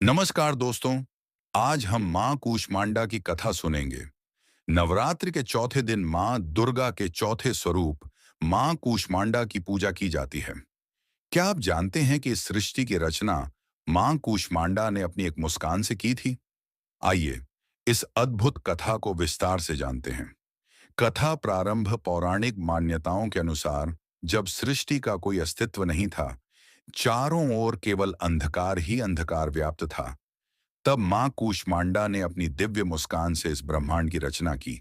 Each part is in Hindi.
नमस्कार दोस्तों। आज हम मां कूष्मांडा की कथा सुनेंगे। नवरात्र के चौथे दिन मां दुर्गा के चौथे स्वरूप मां कूष्मांडा की पूजा की जाती है। क्या आप जानते हैं कि इस सृष्टि की रचना मां कूष्मांडा ने अपनी एक मुस्कान से की थी? आइए इस अद्भुत कथा को विस्तार से जानते हैं। कथा प्रारंभ पौराणिक मान्यताओं के अनुसार जब सृष्टि का कोई अस्तित्व नहीं था, चारों ओर केवल अंधकार ही अंधकार व्याप्त था, तब मां कूष्मांडा ने अपनी दिव्य मुस्कान से इस ब्रह्मांड की रचना की।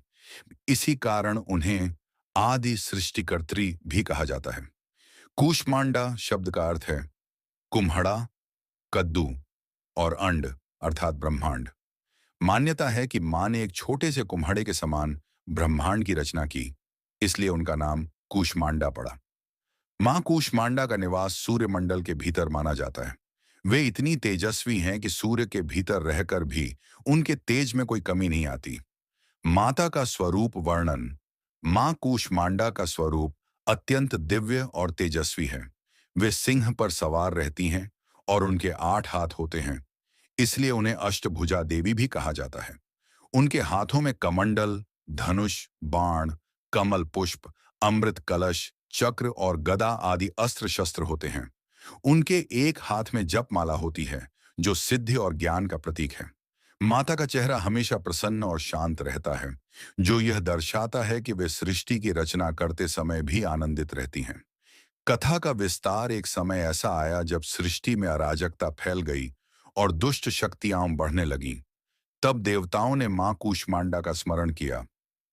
इसी कारण उन्हें आदि सृष्टिकर्त्री भी कहा जाता है। कूष्मांडा शब्द का अर्थ है कुम्हड़ा, कद्दू और अंड अर्थात ब्रह्मांड। मान्यता है कि मां ने एक छोटे से कुम्हड़े के समान ब्रह्मांड की रचना की, इसलिए उनका नाम कूष्मांडा पड़ा। मां कूष्मांडा का निवास सूर्यमंडल के भीतर माना जाता है। वे इतनी तेजस्वी हैं कि सूर्य के भीतर रहकर भी उनके तेज में कोई कमी नहीं आती। माता का स्वरूप वर्णन। मां कूष्मांडा का स्वरूप अत्यंत दिव्य और तेजस्वी है। वे सिंह पर सवार रहती हैं और उनके 8 हाथ होते हैं, इसलिए उन्हें अष्टभुजा देवी भी कहा जाता है। उनके हाथों में कमंडल, धनुष, बाण, कमल पुष्प, अमृत कलश, चक्र और गदा आदि अस्त्र शस्त्र होते हैं। उनके एक हाथ में जप माला होती है, जो सिद्धि और ज्ञान का प्रतीक है। माता का चेहरा हमेशा प्रसन्न और शांत रहता है, जो यह दर्शाता है कि वे सृष्टि की रचना करते समय भी आनंदित रहती हैं। कथा का विस्तार। एक समय ऐसा आया जब सृष्टि में अराजकता फैल गई और दुष्ट शक्तियां बढ़ने लगीं। तब देवताओं ने मां कूष्मांडा का स्मरण किया।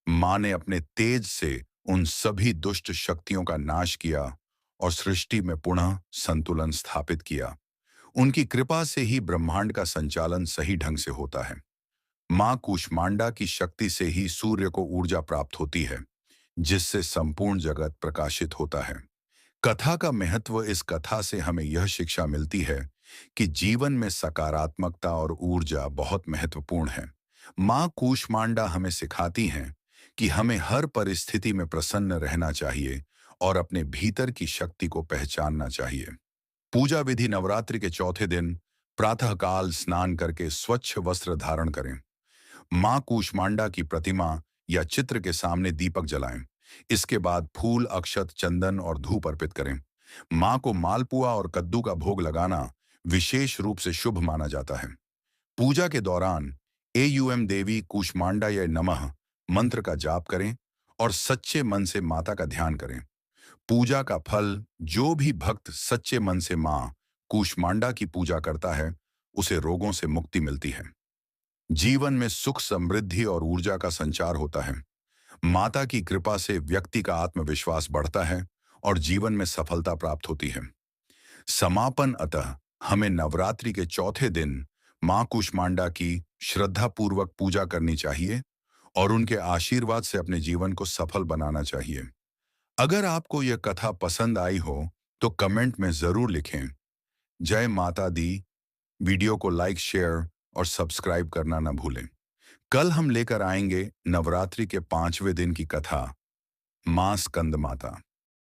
मां ने अपने तेज से उन सभी दुष्ट शक्तियों का नाश किया और सृष्टि में पुनः संतुलन स्थापित किया। उनकी कृपा से ही ब्रह्मांड का संचालन सही ढंग से होता है। मां कूष्मांडा की शक्ति से ही सूर्य को ऊर्जा प्राप्त होती है, जिससे संपूर्ण जगत प्रकाशित होता है। कथा का महत्व। इस कथा से हमें यह शिक्षा मिलती है कि जीवन में सकारात्मकता और ऊर्जा बहुत महत्वपूर्ण है। मां कूष्मांडा हमें सिखाती हैं कि हमें हर परिस्थिति में प्रसन्न रहना चाहिए और अपने भीतर की शक्ति को पहचानना चाहिए। पूजा विधि। नवरात्रि के चौथे दिन प्रातःकाल स्नान करके स्वच्छ वस्त्र धारण करें। मां कूष्मांडा की प्रतिमा या चित्र के सामने दीपक जलाएं। इसके बाद फूल, अक्षत, चंदन और धूप अर्पित करें। मां को मालपुआ और कद्दू का भोग लगाना विशेष रूप से शुभ माना जाता है। पूजा के दौरान एयुएम देवी कूष्मांडा या नमः मंत्र का जाप करें और सच्चे मन से माता का ध्यान करें। पूजा का फल। जो भी भक्त सच्चे मन से मां कूष्मांडा की पूजा करता है, उसे रोगों से मुक्ति मिलती है। जीवन में सुख, समृद्धि और ऊर्जा का संचार होता है। माता की कृपा से व्यक्ति का आत्मविश्वास बढ़ता है और जीवन में सफलता प्राप्त होती है। समापन। अतः हमें नवरात्रि के चौथे दिन मां कूष्मांडा की श्रद्धापूर्वक पूजा करनी चाहिए और उनके आशीर्वाद से अपने जीवन को सफल बनाना चाहिए। अगर आपको यह कथा पसंद आई हो तो कमेंट में जरूर लिखें। जय माता दी। वीडियो को लाइक, शेयर और सब्सक्राइब करना न भूलें। कल हम लेकर आएंगे नवरात्रि के 5वें दिन की कथा, मां स्कंद माता।